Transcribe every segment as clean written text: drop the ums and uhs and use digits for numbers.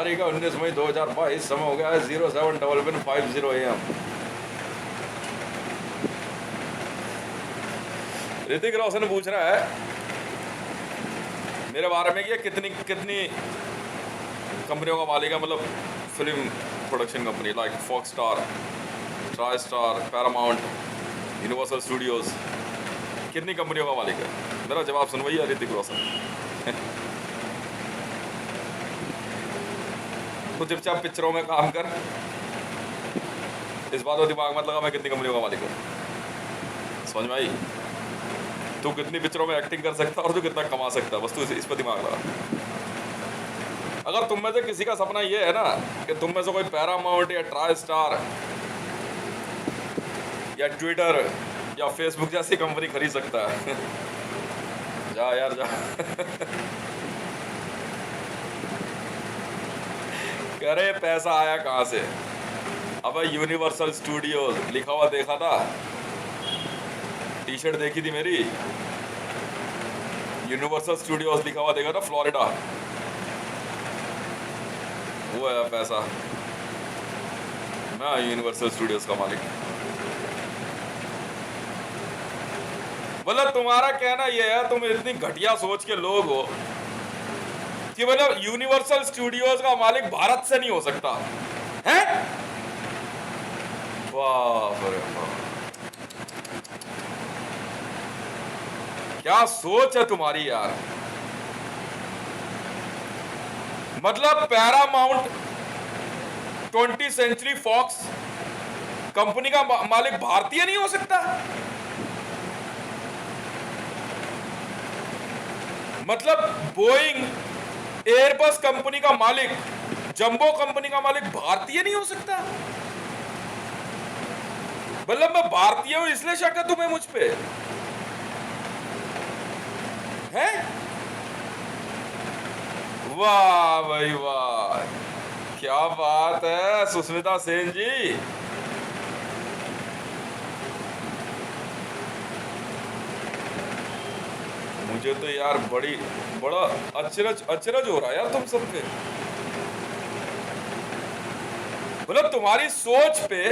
तारीख है 19 मई 2022, समय हो गया है 07:50 AM। ऋतिक रोशन पूछ रहा है मेरे बारे में कि कितनी कितनी कंपनियों का मालिक है, मतलब film production company like Fox Star, TriStar, Paramount, Universal Studios, कितनी कंपनियों का मालिक है? मेरा जवाब सुन भैया ऋतिक रोशन। तो चुपचाप पिक्चरों में काम कर, इस बात को दिमाग मत लगा मैं कितनी कंपनियों का मालिक हूँ। समझ में आई? तू कितनी पिक्चरों में एक्टिंग कर सकता और तू कितना कमा सकता, बस तू इस पर दिमाग लगा। अगर तुम में से किसी का सपना ये है ना कि तुम में से कोई पैरामाउंट या ट्राई स्टार या ट्विटर या फेसबुक जैसी कंपनी खरीद सकता है, जा यार जा। अरे पैसा आया कहाँ से? अब यूनिवर्सल स्टूडियोज लिखा हुआ देखा था, टी शर्ट देखी थी मेरी, यूनिवर्सल स्टूडियोज लिखा हुआ देखा था, फ्लोरिडा, वो है पैसा। मैं यूनिवर्सल स्टूडियोज का मालिक। मतलब तुम्हारा कहना यह है, तुम इतनी घटिया सोच के लोग हो कि मतलब यूनिवर्सल स्टूडियोज का मालिक भारत से नहीं हो सकता है? वाह वाह, क्या सोच है तुम्हारी यार। मतलब Paramount, 20th century fox company का मालिक भारतीय नहीं हो सकता? मतलब बोइंग, एयरबस कंपनी का मालिक, जंबो कंपनी का मालिक भारतीय नहीं हो सकता? मतलब मैं भारतीय हूं इसलिए शक है तुम्हें मुझ पे है? वाह भाई वाह, क्या बात है सुष्मिता सेन जी। मुझे तो यार बड़ा अचरज हो रहा है यार तुम सबके। मतलब तुम्हारी सोच पे,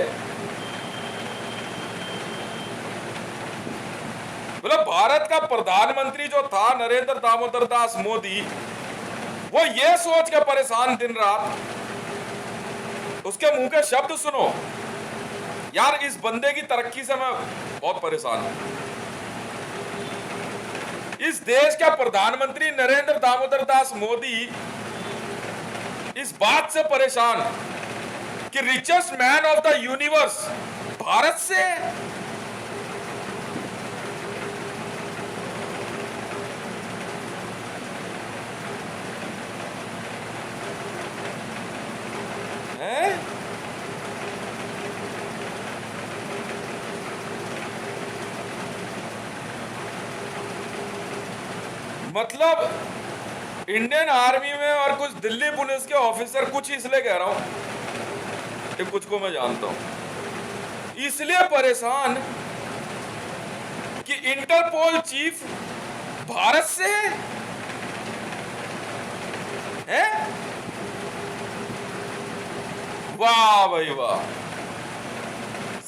मतलब भारत का प्रधानमंत्री जो था नरेंद्र दामोदर दास मोदी, वो ये सोच के परेशान दिन रात, उसके मुंह के शब्द सुनो यार, इस बंदे की तरक्की से मैं बहुत परेशान हूं। इस देश का प्रधानमंत्री नरेंद्र दामोदर दास मोदी इस बात से परेशान कि richest man of the universe Bharat से है। मतलब इंडियन आर्मी में और कुछ दिल्ली पुलिस के ऑफिसर, कुछ इसलिए कह रहा हूं कि कुछ को मैं जानता हूं, इसलिए परेशान कि इंटरपोल चीफ भारत से है। वाह भाई वाह,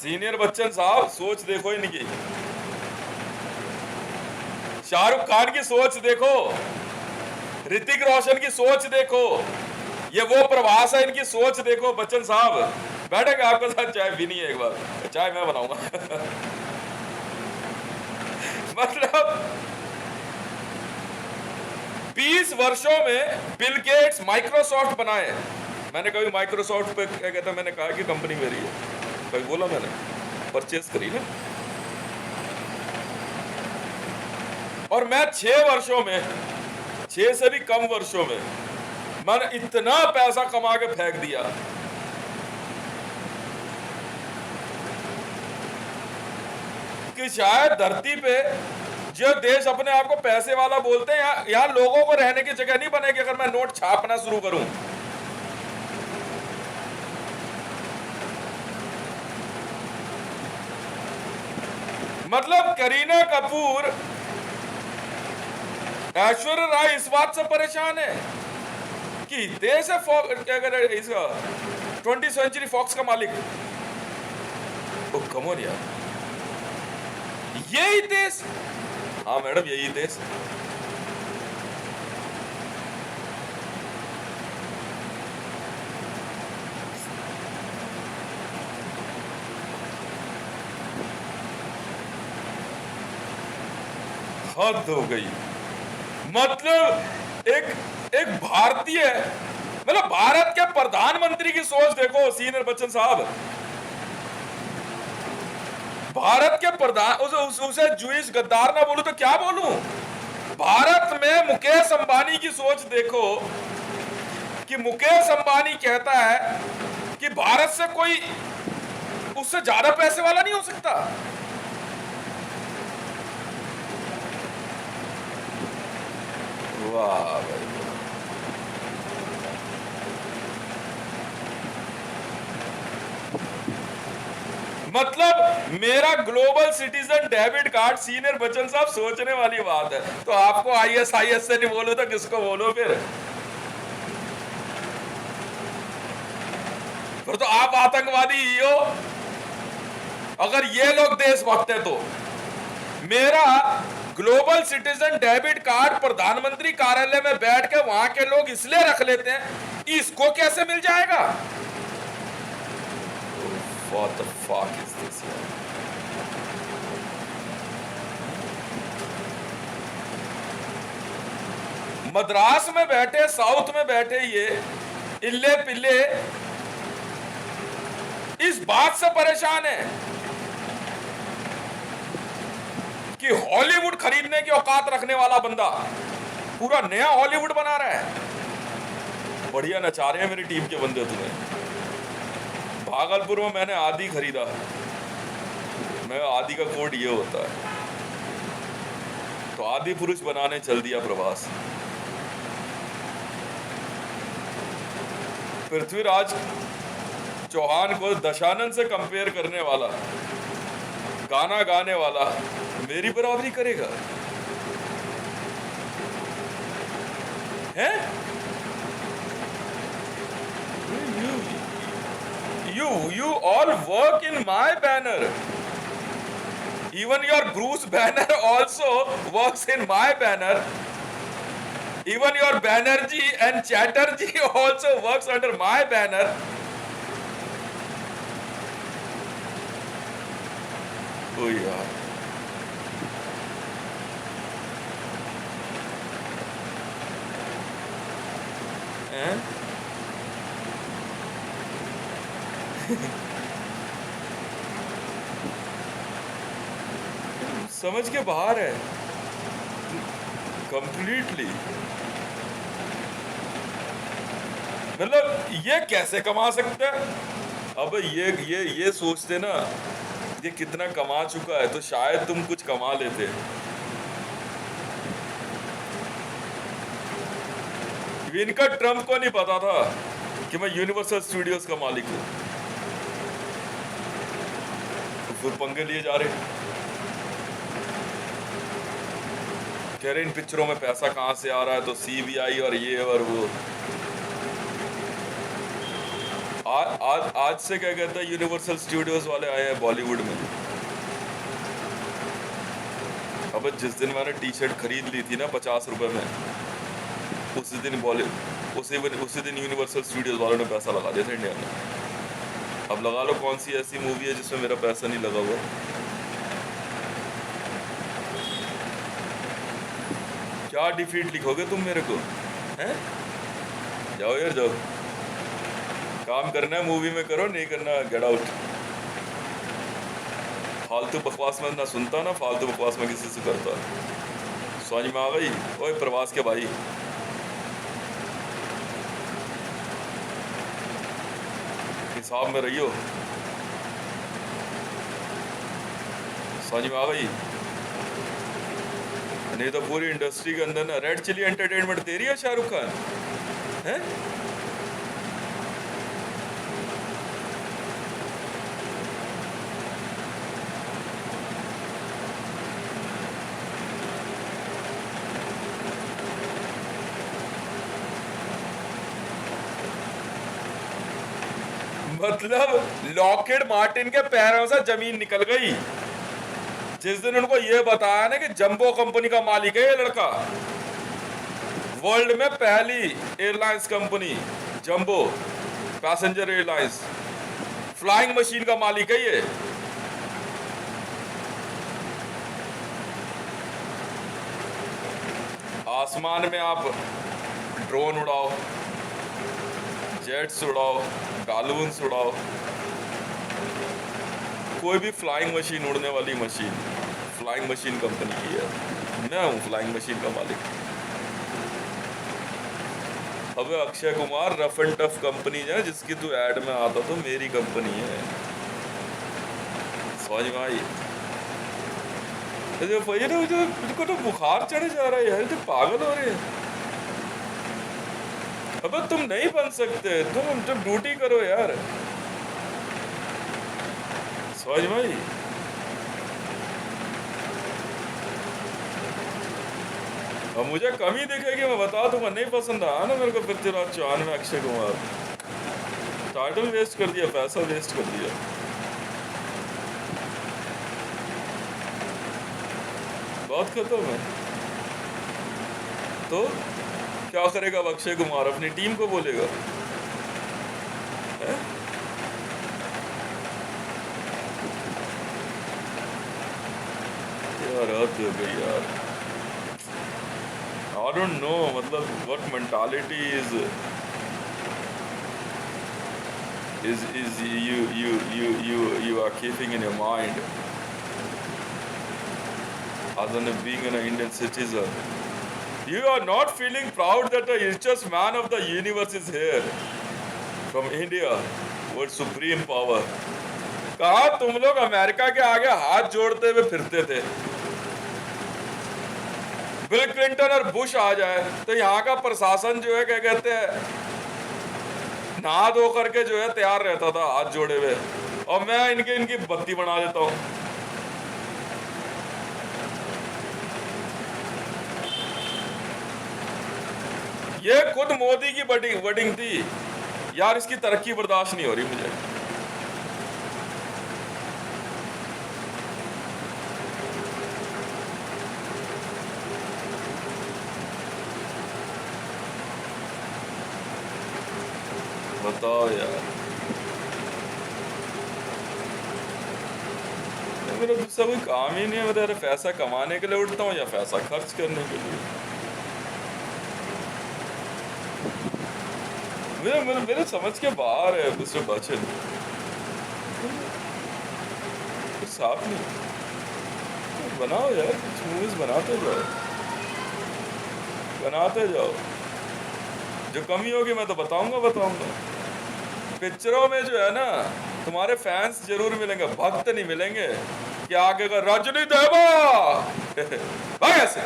सीनियर बच्चन साहब सोच देखो इनकी, शाहरुख खान की सोच देखो, ऋतिक रोशन की सोच देखो, ये वो प्रवास है इनकी सोच देखो। बच्चन साहब बैठेंगे आपके साथ, चाय पीनी है, एक बार चाय मैं बनाऊंगा। मतलब 20 वर्षों में बिल गेट्स माइक्रोसॉफ्ट बनाए। मैंने कभी माइक्रोसॉफ्ट पे क्या कहता, मैंने कहा कि कंपनी मेरी है, कभी बोला मैंने? परचेस करी ना। और मैं 6 वर्षों में, 6 से भी कम वर्षों में मैंने इतना पैसा कमा के फेंक दिया कि शायद धरती पे जो देश अपने आप को पैसे वाला बोलते हैं, यहां लोगों को रहने की जगह नहीं बनेगी अगर मैं नोट छापना शुरू करूं। मतलब करीना कपूर, ऐश्वर्या राय इस बात से परेशान है कि देश है क्या कर इसका 20th सेंचुरी फॉक्स का मालिक। ओ कम ऑन यार, यही देश। हाँ मैडम, यही देश। हद हो गई। मतलब एक भारतीय, मतलब भारत के प्रधानमंत्री की सोच देखो सीनियर बच्चन साहब। भारत के प्रधान उसे जूइश गद्दार ना बोलूं तो क्या बोलूं। भारत में मुकेश अंबानी की सोच देखो कि मुकेश अंबानी कहता है कि भारत से कोई उससे ज्यादा पैसे वाला नहीं हो सकता। वाह भाई, मतलब मेरा global citizen debit card senior Bachchan साहब सोचने वाली बात है। तो आपको ISIS से नहीं बोलो तो किसको बोलो फिर तो आप आतंकवादी ही हो। अगर ये लोग देशभक्त है तो मेरा ग्लोबल सिटीजन डेबिट कार्ड प्रधानमंत्री कार्यालय में बैठ के वहां के लोग इसलिए रख लेते हैं, इसको कैसे मिल जाएगा? What the fuck is this? Madras में बैठे, साउथ में बैठे ये इल्ले पिल्ले इस बात से परेशान है कि हॉलीवुड खरीदने की औकात रखने वाला बंदा पूरा नया हॉलीवुड बना रहा है। बढ़िया नचा रहे हैं मेरी टीम के बंदे। तुम्हें भागलपुर में मैंने आदि खरीदा, मैं आदि का कोड ये होता है, तो आदि पुरुष बनाने चल दिया प्रवास। पृथ्वीराज चौहान को दशानंद से कंपेयर करने वाला, गाना गाने वाला मेरी बराबरी करेगा हैं? You all work in my banner. Even your Bruce Banner also works in my banner. Even your Banerjee and Chatterjee also works under my banner. Oh यार, हैं? समझ के बाहर है कंप्लीटली। मतलब ये कैसे कमा सकता है? अब ये सोचते ना ये कितना कमा चुका है तो शायद तुम कुछ कमा लेते। इनका ट्रम्प को नहीं पता था कि मैं यूनिवर्सल स्टूडियोज का मालिक हूं, तो फिर पंगे लिए जा रहे। कह रहे इन पिक्चरों में पैसा कहां से आ रहा है, तो CBI और ये और वो। आज से क्या कहता है यूनिवर्सल स्टूडियोज वाले आए हैं बॉलीवुड में। अब जिस दिन मैंने टी-शर्ट खरीद ली थी ना 50 रुपए में, उसी दिन यूनिवर्सल स्टूडियोज वालों ने पैसा लगा दिया था इंडिया में। अब लगा लो कौन सी ऐसी मूवी है जिसमें मेरा पैसा नहीं लगा हुआ। क्या डिफीट लिखोगे तुम मेरे को हैं? जाओ यार जाओ, काम करना है मूवी में करो, नहीं करना गेट आउट। फालतू बकवास में ना सुनता ना फालतू बकवास में किसी से करता। समझ में आ गई? ओए प्रवास के भाई, हिसाब में रहियो। समझ में आ गई? नहीं तो पूरी इंडस्ट्री के अंदर ना रेड चिली एंटरटेनमेंट तेरी है शाहरुख खान हैं? मतलब लॉकहीड मार्टिन के पैरों से जमीन निकल गई जिस दिन उनको यह बताया ना कि जंबो कंपनी का मालिक है ये लड़का। वर्ल्ड में पहली airlines company jumbo passenger airlines, flying machine का मालिक है ये। आसमान में आप ड्रोन उड़ाओ, जेट्स उड़ाओ, बालून्स उड़ाओ, कोई भी फ्लाइंग मशीन, उड़ने वाली मशीन फ्लाइंग मशीन कंपनी की है। मैं हूं फ्लाइंग मशीन का मालिक। अब Akshay Kumar rough and tough company है जिसकी तू ऐड में आता तो मेरी कंपनी है, समझ में आई? तुझको तो बुखार चढ़ जा रहा है यार, तो पागल हो रहे हैं। अब तुम नहीं बन सकते, तुम ड्यूटी करो यार, समझ में आई? अब मुझे कमी दिखेगी मैं बता दूंगा, नहीं पसंद आया ना मेरे को पृथ्वीराज चौहान में अक्षय कुमार, टाइटल वेस्ट कर दिया, पैसा वेस्ट कर दिया। बात खत्म है। तो क्या करेगा अक्षय कुमार? अपनी टीम को बोलेगा है? यार हद हो गई यार। I don't know, मतलब what mentality is you are keeping in your mind as being an Indian citizen. You are not feeling proud that the richest man of the universe is here from India with supreme power. कहा तुम लोग America के आगे हाथ जोड़ते हुए फिरते थे। बिल क्लिंटन और बुश आ जाए तो यहाँ का प्रशासन जो है क्या कहते हैं, नहा धो करके जो है तैयार रहता था हाथ जोड़े हुए, और मैं इनकी बत्ती बना देता हूँ। ये खुद मोदी की वर्डिंग थी यार, इसकी तरक्की बर्दाश्त नहीं हो रही मुझे। बताओ यार, मेरा दूसरा कोई काम ही नहीं है। मैं पैसा कमाने के लिए उठता हूँ या पैसा खर्च करने के लिए? मेरे समझ के बाहर है मिस्टर बच्चन, कुछ साफ नहीं। बनाओ यार, कुछ मूवीज बनाते जाओ। जो कमी होगी मैं तो बताऊंगा। पिक्चरों में जो है ना तुम्हारे फैंस जरूर मिलेंगे, भक्त नहीं मिलेंगे कि आगे का रजनी देवा ऐसे।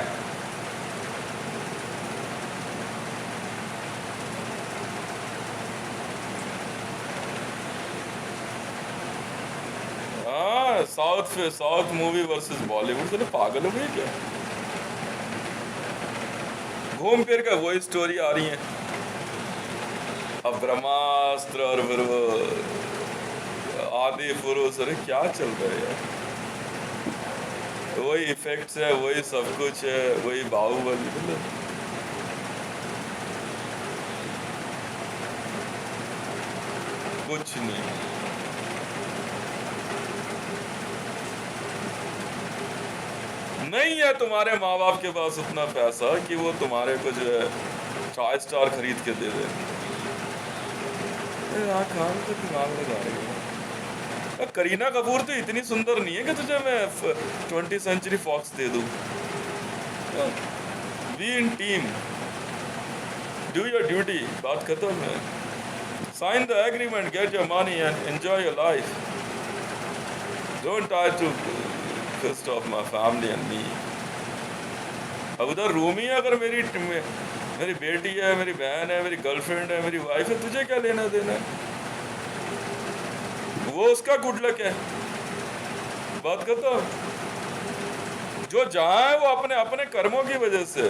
हाँ, साउथ मूवी वर्सेस बॉलीवुड से पागल हो गई क्या? घूम फिर कर वही स्टोरी आ रही है, अब ब्रह्मास्त्र और फिर वो आदि पुरुष, अरे क्या चल रहा है यार? वही इफेक्ट्स है, वही सब कुछ है, वही बाहुबली, मतलब कुछ नहीं। नहीं है तुम्हारे माँ बाप के पास उतना पैसा कि वो तुम्हारे को जो है 5 स्टार खरीद के दे दे। खान का दिमाग लगा रही है। करीना कपूर तो इतनी सुंदर नहीं है कि तुझे मैं 20th सेंचुरी फॉक्स दे दूं। Be in team, do your duty, बात खत्म है। Sign the agreement, get your money and enjoy your life. Don't try to piss off my family and me. अब उधर रूम ही अगर मेरी बेटी है, मेरी बहन है, मेरी गर्लफ्रेंड है, मेरी वाइफ है, तुझे क्या लेना देना है? वो उसका गुड लक है, बात करता। जो जहां है वो अपने अपने कर्मों की वजह से।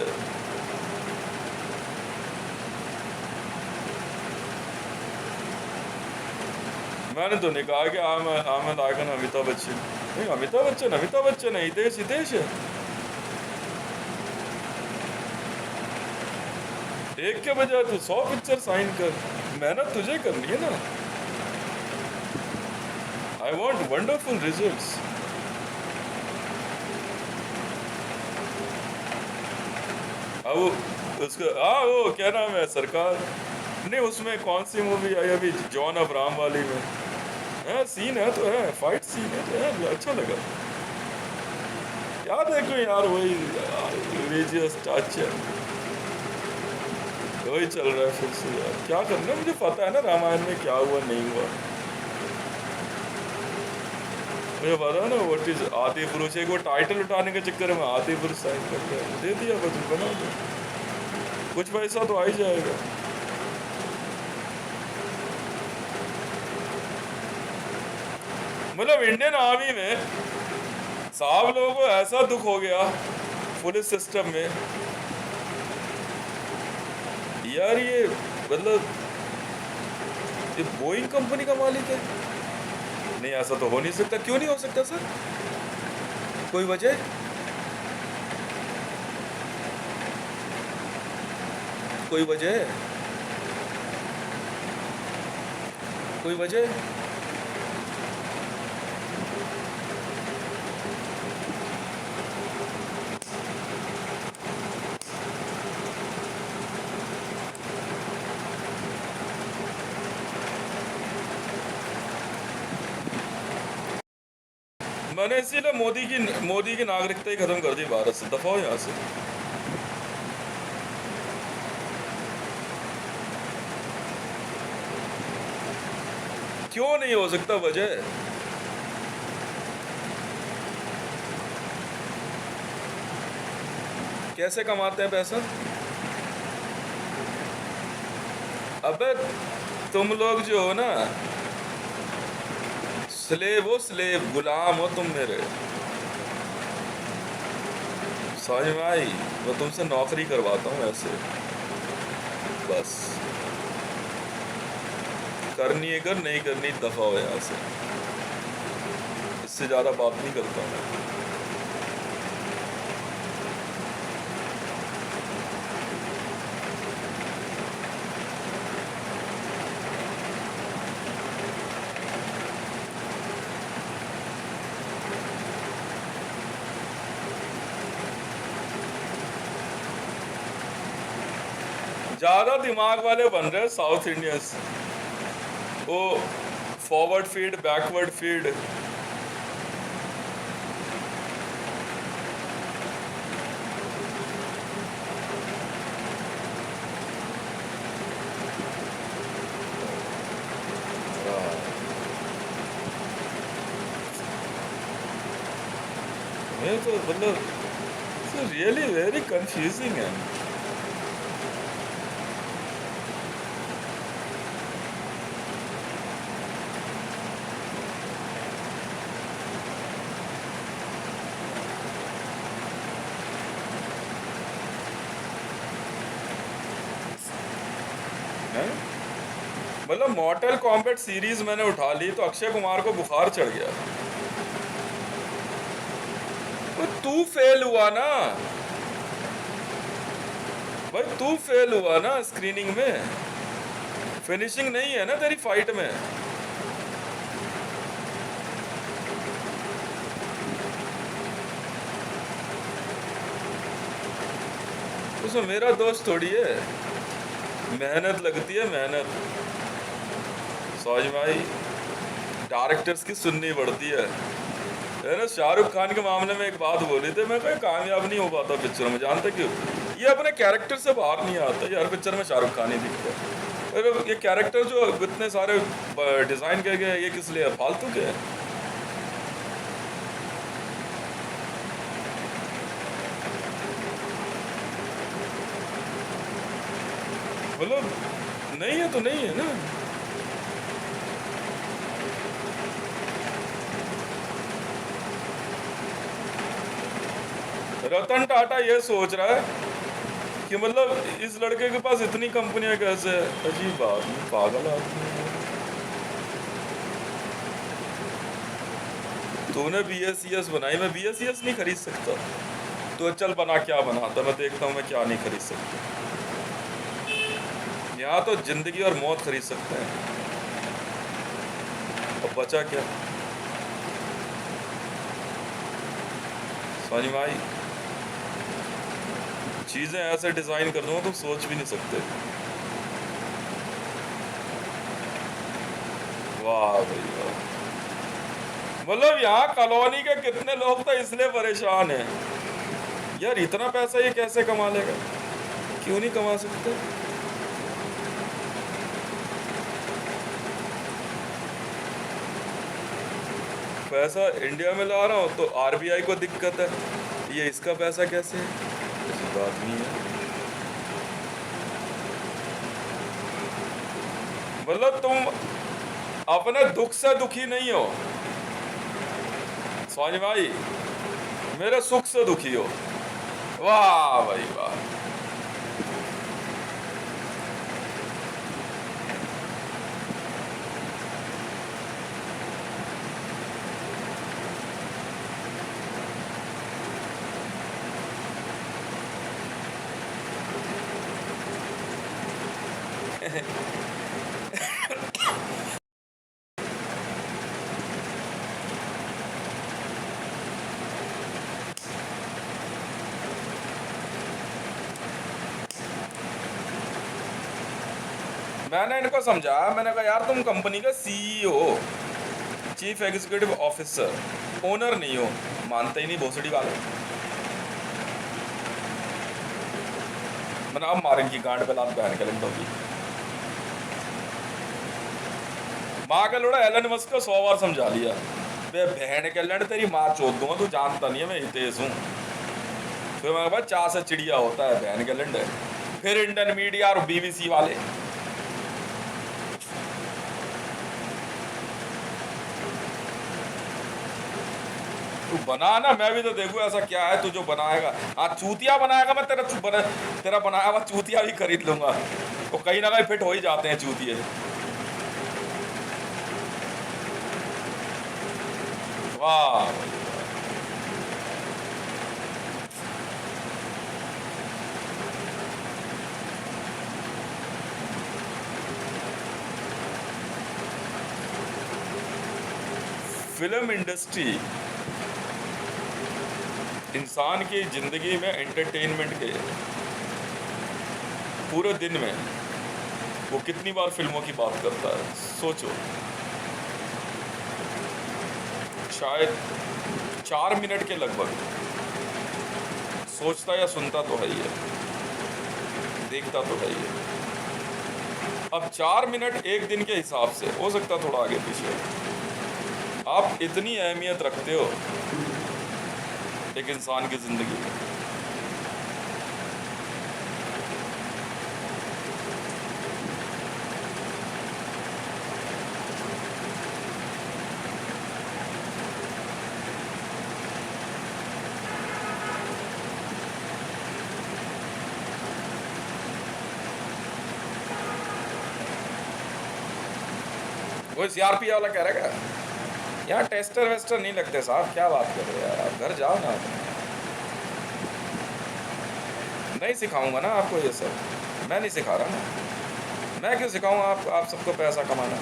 मैंने तो नहीं कहा कि I'm an icon Amitabh Bachchan. नहीं, अमिताभ बच्चन है, हितेश है। एक के बजाय तू 100 पिक्चर साइन कर, मेहनत तुझे करनी है ना। I want wonderful results. अब उसका वो क्या नाम है सरकार, नहीं उसमें कौन सी मूवी आई अभी जॉन अब्राहम वाली में है, सीन है तो है, फाइट सीन है तो है, अच्छा लगा यार। देखो यार वही रिलीजियस टच है, वही चल रहा है फिर से यार। क्या करना, मुझे पता है ना रामायण में क्या हुआ नहीं हुआ, मुझे पता है ना। व्हाट इज आदि पुरुष, एक वो टाइटल उठाने के चक्कर में आदि पुरुष साइन कर दिया, दे दिया, बस बना दो, कुछ पैसा तो आ ही जाएगा। मतलब इंडियन आर्मी में साहब लोगों को ऐसा दुख हो गया पुलिस सिस्टम में यार, ये मतलब ये बोइंग कंपनी का मालिक है। नहीं ऐसा तो हो नहीं सकता। क्यों नहीं हो सकता सर, कोई वजह? कोई वजह है? कोई वजह? मैंने इसीलिए मोदी की नागरिकता ही खत्म कर दी भारत से। दफा हो यहाँ से। क्यों नहीं हो सकता, वजह? कैसे कमाते हैं पैसा? अबे तुम लोग जो हो ना, स्लेव गुलाम हो तुम मेरे। समझ में आई? मैं तुमसे नौकरी करवाता हूँ ऐसे, बस करनी है कर, नहीं करनी दफा हो यहाँ से। इससे ज्यादा बात नहीं करता मैं। ज्यादा दिमाग वाले बन रहे साउथ इंडियंस, वो फॉरवर्ड फीड बैकवर्ड फीड। ये तो मतलब रियली वेरी कंफ्यूजिंग है। मतलब मॉर्टल कॉम्बैट सीरीज मैंने उठा ली तो अक्षय कुमार को बुखार चढ़ गया। तो तू फेल हुआ ना भाई, तू फेल हुआ ना स्क्रीनिंग में। फिनिशिंग नहीं है ना तेरी फाइट में। उसमें मेरा दोस्त थोड़ी है, मेहनत लगती है, मेहनत। समझ में आई? डायरेक्टर्स की सुननी पड़ती है ना। शाहरुख खान के मामले में एक बात बोली थी, मैं कोई कामयाब नहीं हो पाता पिक्चर में। जानते क्यों? ये अपने कैरेक्टर से बाहर नहीं आता। ये हर पिक्चर में शाहरुख खान ही दिखता है। ये कैरेक्टर जो इतने सारे डिजाइन किए गए, ये किस लिए? फालतू के है। मतलब नहीं है तो नहीं है ना। रतन टाटा ये सोच रहा है कि मतलब इस लड़के के पास इतनी कंपनियां कैसे है। अजीब बात, पागल आदमी। तूने BS बनाई, मैं BS नहीं खरीद सकता। तो चल बना, क्या बनाता, मैं देखता हूँ मैं क्या नहीं खरीद सकता। यहाँ तो जिंदगी और मौत खरीद सकते हैं। अब बचा क्या? समझ में आई? चीजें ऐसे डिजाइन कर दूंगा तुम सोच भी नहीं सकते। वाह भाई वाह। मतलब यहाँ कॉलोनी के कितने लोग तो इसलिए परेशान हैं यार, इतना पैसा ये कैसे कमा लेगा, क्यों नहीं कमा सकते? पैसा इंडिया में ला रहा हूँ तो RBI को दिक्कत है, ये इसका पैसा कैसे है? ऐसी बात नहीं है। मतलब तुम अपने दुख से दुखी नहीं हो, समझ में आई? मेरे सुख से दुखी हो। वाह भाई वाह। मैंने इनको समझाया, मैंने कहा यार तुम कंपनी का CEO, chief executive officer, owner नहीं हो। मानते ही नहीं भोसड़ी वाले। मैंने अब मारेंगी गांड पे लात बहन के होगी। माँ का लोड़ा एलन मस्क को 100 बार समझा लिया, बे बहन के लड़ तेरी माँ चोद दूंगा, तू जानता नहीं है मैं हितेश हूँ। फिर मैं कहा चा से चिड़िया होता है बहन के लंड। फिर इंडियन मीडिया और BBC वाले, तू बना ना, मैं भी तो देखूं ऐसा क्या है तू जो बनाएगा। हाँ चूतिया बनाएगा, मैं तेरा बनाया हुआ चूतिया भी खरीद लूंगा। तो कहीं ना कहीं फिट हो ही जाते हैं चूतिए। वाह फिल्म इंडस्ट्री इंसान की जिंदगी में एंटरटेनमेंट के पूरे दिन में वो कितनी बार फिल्मों की बात करता है, सोचो। शायद 4 मिनट के लगभग सोचता या सुनता तो है ही है, देखता तो है ही है। अब 4 मिनट एक दिन के हिसाब से हो सकता थोड़ा आगे पीछे, आप इतनी अहमियत रखते हो एक इंसान की जिंदगी में। वो CRP वाला कह रहा है यहाँ टेस्टर वेस्टर नहीं लगते साहब, क्या बात कर रहे हो यार, आप घर जाओ ना। नहीं सिखाऊंगा ना आपको ये सब, मैं नहीं सिखा रहा ना। मैं क्यों सिखाऊंगा आप सबको पैसा कमाना?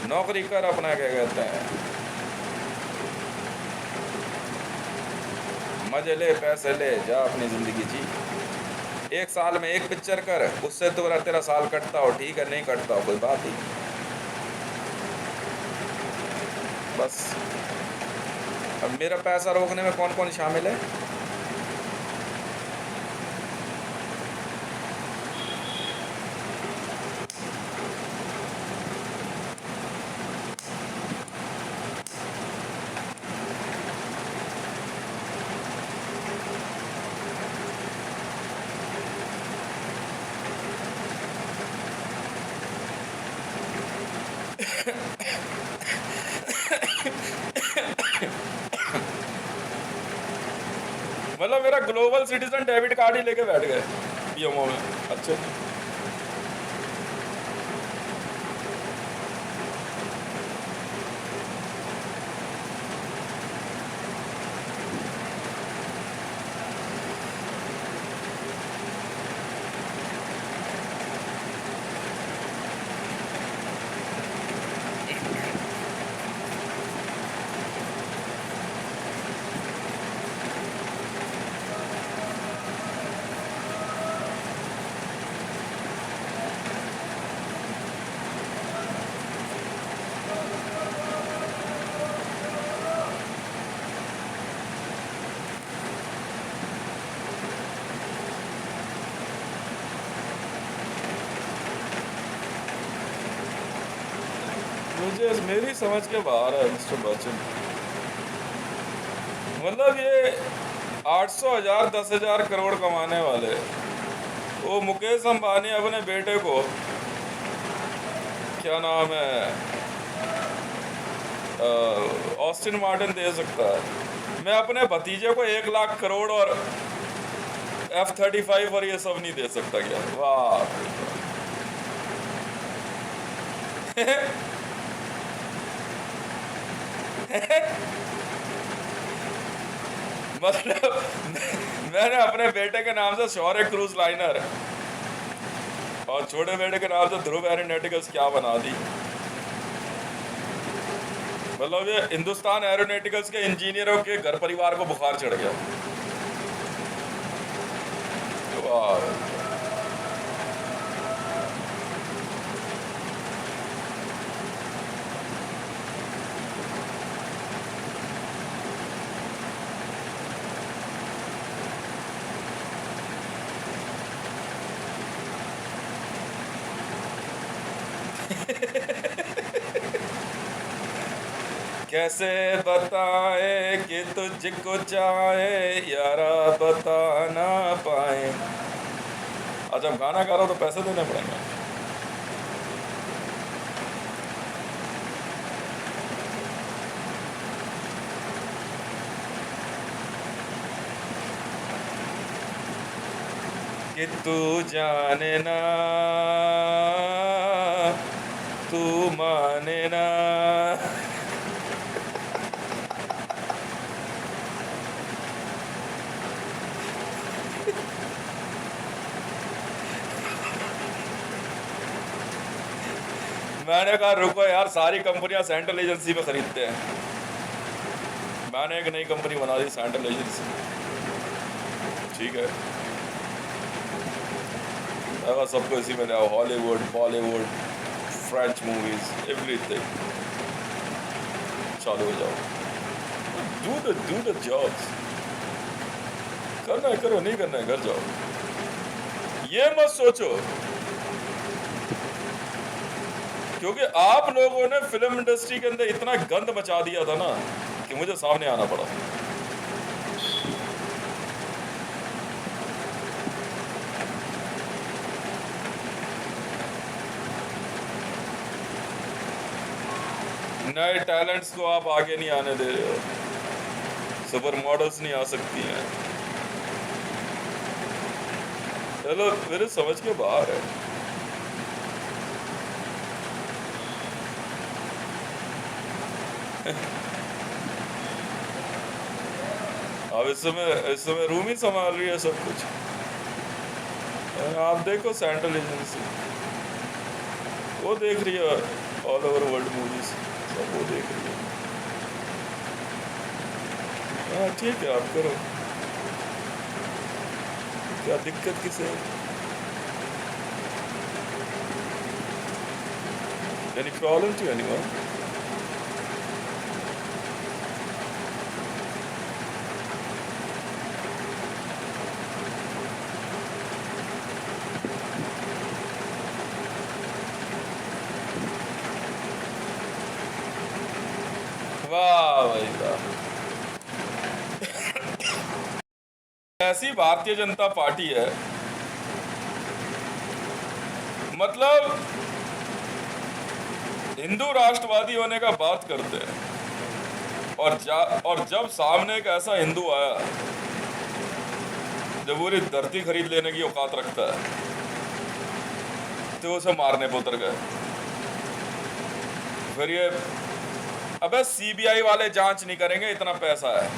नौकरी कर अपना, क्या कहते हैं, मजे ले, पैसे ले, जा अपनी जिंदगी जी। 1 साल में 1 पिक्चर कर, उससे तो तेरा साल कटता हो ठीक है, नहीं कटता हो कोई बात ही। बस अब मेरा पैसा रोकने में कौन कौन शामिल है? मतलब मेरा ग्लोबल सिटीजन डेबिट कार्ड ही लेके बैठ गए PMO में। अच्छा मुझे मेरी समझ के बाहर है मिस्टर बच्चन। मतलब ये 800,000 10,000 करोड़ कमाने वाले, वो मुकेश अंबानी अपने बेटे को क्या नाम है ऑस्टिन मार्टिन दे सकता है, मैं अपने भतीजे को 1 लाख करोड़ और F-35 और ये सब नहीं दे सकता क्या? वाह मतलब मैंने अपने बेटे के नाम से शौर्य क्रूज लाइनर और छोटे बेटे के नाम से ध्रुव एरोनॉटिकल्स क्या बना दी। मतलब ये हिंदुस्तान एरोनॉटिकल्स के इंजीनियरों के घर परिवार को बुखार चढ़ गया। वाह कैसे बताए कि तुझको चाहे यारा बता ना पाए। आज जब गाना गा रहा हो तो पैसे देने पड़ेंगे। कि तू जाने ना तू माने ना। मैंने कहा रुको यार, सारी कंपनियां सेंट्रल एजेंसी में खरीदते हैं। मैंने एक नई कंपनी बना दी सेंट्रल एजेंसी, ठीक है। अगर सबको इसी में लाओ, Hollywood Bollywood French movies everything, चालू हो जाओ। Do the jobs. करना है करो, नहीं करना है घर जाओ। ये मत सोचो, क्योंकि आप लोगों ने फिल्म इंडस्ट्री के अंदर इतना गंद मचा दिया था ना कि मुझे सामने आना पड़ा। नए टैलेंट्स को आप आगे नहीं आने दे रहे हो। सुपर मॉडल्स नहीं आ सकती हैं। चलो मेरे समझ के बाहर है। अब इस समय रूम ही संभाल रही है सब कुछ। आप देखो सेंट्रल एजेंसी, वो देख रही है ऑल ओवर वर्ल्ड मूवीज, सब वो देख रही है। हाँ ठीक है, आप करो, क्या दिक्कत किसे है? Any problem to anyone? वाह भाई वाह। ऐसी भारतीय जनता पार्टी है, मतलब हिंदू राष्ट्रवादी होने का बात करते हैं, और जब सामने एक ऐसा हिंदू आया जो पूरी धरती खरीद लेने की औकात रखता है, तो उसे मारने पे उतर गए। फिर ये अबे सीबीआई वाले जांच नहीं करेंगे, इतना पैसा है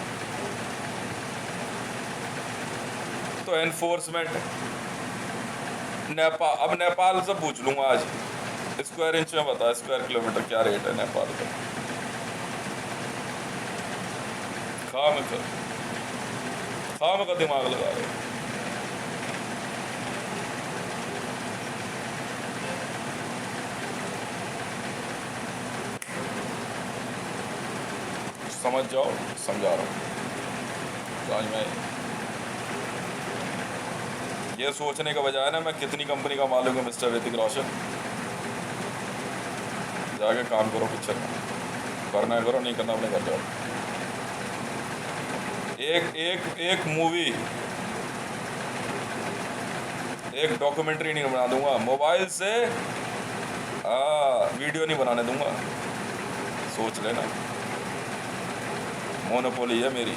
तो एनफोर्समेंट अब नेपाल से पूछ लूंगा आज, स्क्वायर इंच में बता, स्क्वायर किलोमीटर क्या रेट है नेपाल का। खाम का दिमाग लगा रहे। समझ जाओ, समझा रहा हूँ। तो आज मैं ये सोचने का बजाय ना मैं कितनी कंपनी का मालिक हूँ मिस्टर ऋतिक रोशन, जाके काम करो पिक्चर में, करना है करो, नहीं करना अपने घर जाओ। एक एक एक मूवी, एक डॉक्यूमेंट्री नहीं बना दूंगा मोबाइल से, वीडियो नहीं बनाने दूंगा, सोच लेना। मोनोपोली है मेरी।